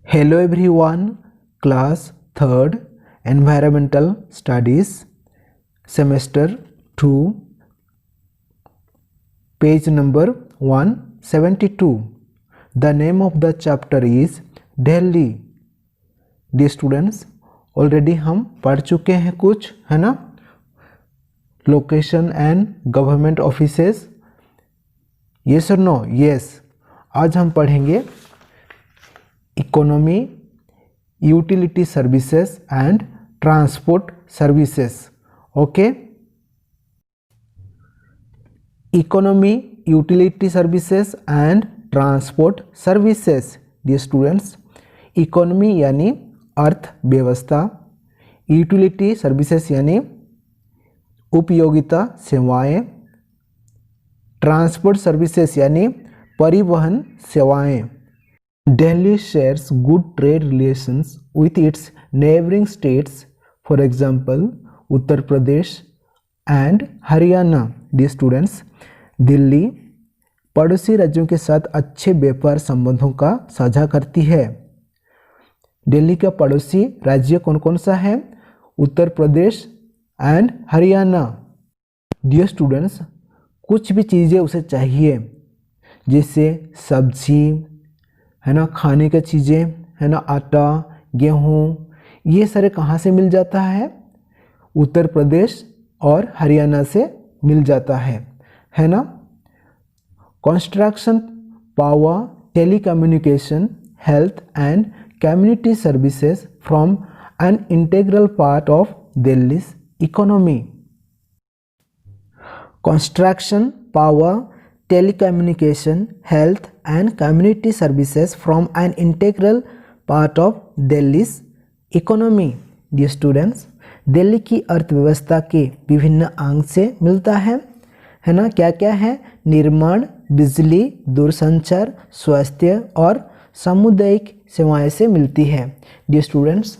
Hello everyone, class 3rd Environmental Studies, semester 2, page number 172. The name of the chapter is Delhi. Dear students, already हम पढ़ चुके हैं कुछ, है ना, location and government offices. Yes और नो? यस. आज हम पढ़ेंगे economy, utility services and transport services. Okay, economy, utility services and transport services. Dear students, economy यानी अर्थव्यवस्था, यूटिलिटी सर्विसेज यानी उपयोगिता सेवाएं, ट्रांसपोर्ट सर्विसेज यानी परिवहन सेवाएं. Delhi shares good trade relations with its neighboring states, for example, Uttar Pradesh and Haryana. Dear students, Delhi पड़ोसी राज्यों के साथ अच्छे व्यापार संबंधों का साझा करती है. दिल्ली का पड़ोसी राज्य कौन कौन सा है? Uttar Pradesh and Haryana. Dear students, कुछ भी चीज़ें उसे चाहिए, जैसे सब्जी, है ना, खाने की चीज़ें, है ना, आटा, गेहूँ, ये सारे कहाँ से मिल जाता है? उत्तर प्रदेश और हरियाणा से मिल जाता है ना. Construction, power, telecommunication, health and community services from an integral part of Delhi economy. Construction, power, telecommunication, health and community services from an integral part of Delhi's economy. Dear students, Delhi की अर्थव्यवस्था के विभिन्न अंग से मिलता है ना. क्या क्या है? निर्माण, बिजली, दूरसंचार, स्वास्थ्य और सामुदायिक सेवाएं से मिलती है. डियर स्टूडेंट्स,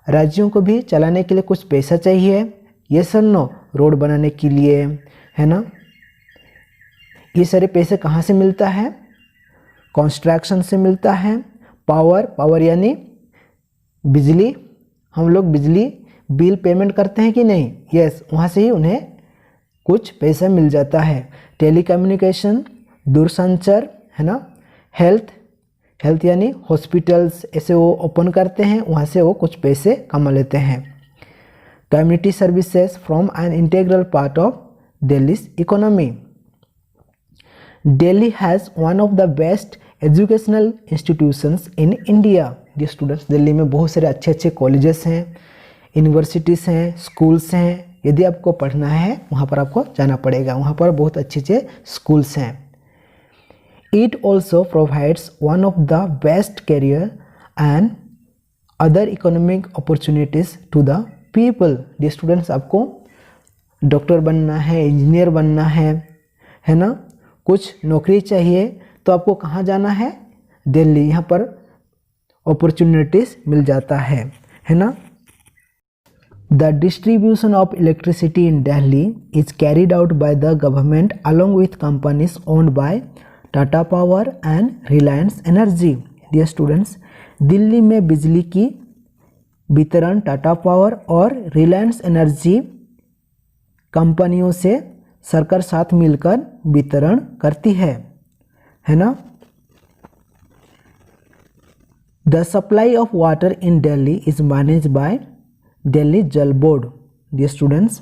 राज्यों को भी चलाने के लिए कुछ पैसा चाहिए. ये सर नो, रोड बनाने के लिए, है ना. ये सारे पैसे कहाँ से मिलता है? कंस्ट्रक्शन से मिलता है. पावर यानी बिजली, हम लोग बिजली बिल पेमेंट करते हैं कि नहीं? यस, वहाँ से ही उन्हें कुछ पैसा मिल जाता है. टेलीकम्युनिकेशन, दूरसंचार, है ना. हेल्थ यानी हॉस्पिटल्स ऐसे वो ओपन करते हैं, वहाँ से वो कुछ पैसे कमा लेते हैं. Community services from an integral part of Delhi economy. Delhi has one of the best educational institutions in India. Dear students, Delhi में बहुत सारे अच्छे अच्छे कॉलेजेस हैं, यूनिवर्सिटीज़ हैं, स्कूल्स हैं. यदि आपको पढ़ना है वहाँ पर आपको जाना पड़ेगा, वहाँ पर बहुत अच्छे अच्छे स्कूल्स हैं. It also provides one of the best career and other economic opportunities to the people. Dear students, आपको डॉक्टर बनना है, इंजीनियर बनना है ना, कुछ नौकरी चाहिए, तो आपको कहाँ जाना है? दिल्ली. यहाँ पर अपॉर्चुनिटीज मिल जाता है ना. The distribution of electricity in Delhi is carried out by the government along with companies owned by Tata Power and Reliance Energy. Dear students, Delhi में बिजली की वितरण टाटा पावर और रिलायंस एनर्जी कंपनियों से सरकार साथ मिलकर वितरण करती है ना. The supply of water in Delhi is manage by Delhi जल बोर्ड. डियर स्टूडेंट्स,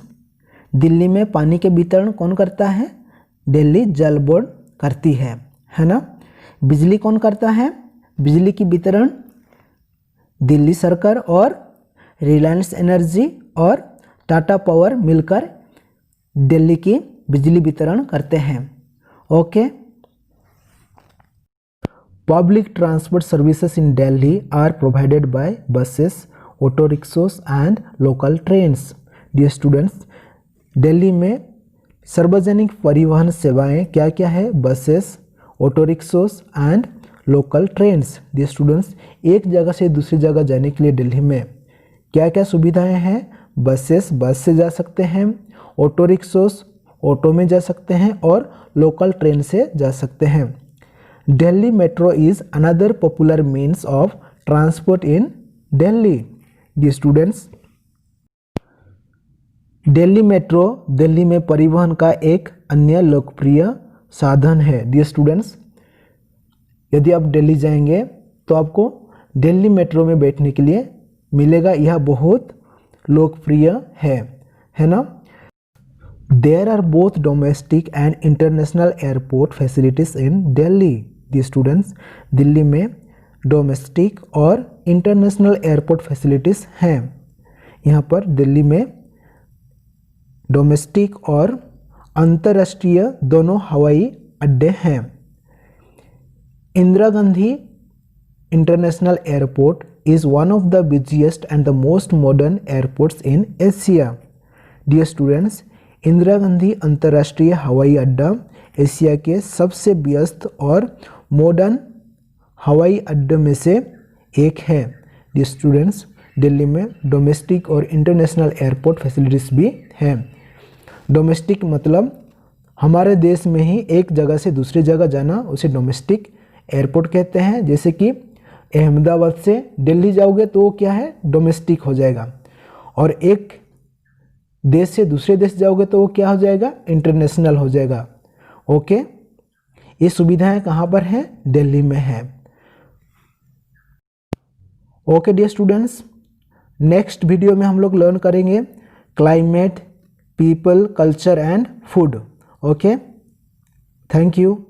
दिल्ली में पानी के वितरण कौन करता है? दिल्ली जल बोर्ड करती है ना. बिजली कौन करता है? बिजली की वितरण दिल्ली सरकार और रिलायंस एनर्जी और टाटा पावर मिलकर दिल्ली की बिजली वितरण करते हैं. Okay. Public transport services in Delhi are provided by buses, auto rickshaws and local trains. Dear students, Delhi में सार्वजनिक परिवहन सेवाएं क्या क्या है? Buses, auto rickshaws and local trains. Dear students, एक जगह से दूसरी जगह जाने के लिए दिल्ली में क्या क्या सुविधाएं हैं? बसेस, बस से जा सकते हैं, ऑटो रिक्शोस, ऑटो में जा सकते हैं, और लोकल ट्रेन से जा सकते हैं. Delhi metro is another popular means of transport in Delhi. Dear students, Delhi metro Delhi में परिवहन का एक अन्य लोकप्रिय साधन है। डियर स्टूडेंट्स, यदि आप दिल्ली जाएंगे तो आपको दिल्ली मेट्रो में बैठने के लिए मिलेगा। यह बहुत लोकप्रिय है ना। There are both domestic and international airport facilities in Delhi. Dear students, Delhi में डोमेस्टिक और इंटरनेशनल एयरपोर्ट फैसिलिटीज़ हैं। यहाँ पर दिल्ली में डोमेस्टिक और अंतर्राष्ट्रीय दोनों हवाई अड्डे हैं। Indira Gandhi international airport is one of the busiest and the most modern airports in Asia. Dear students, Indira Gandhi अंतर्राष्ट्रीय हवाई अड्डा एशिया के सबसे व्यस्त और मॉडर्न हवाई अड्डों में से एक है। Dear students, दिल्ली में डोमेस्टिक और इंटरनेशनल एयरपोर्ट फैसिलिटीज़ भी हैं। डोमेस्टिक मतलब हमारे देश में ही एक जगह से दूसरी जगह जाना, उसे डोमेस्टिक एयरपोर्ट कहते हैं। जैसे कि अहमदाबाद से दिल्ली जाओगे तो वो क्या है, डोमेस्टिक हो जाएगा। और एक देश से दूसरे देश जाओगे तो वो क्या हो जाएगा, इंटरनेशनल हो जाएगा। ओके, ये सुविधाएं कहाँ पर हैं, दिल्ली में है। Okay dear students, next video में हम लोग लर्न करेंगे climate, people, culture and food. Okay, thank you.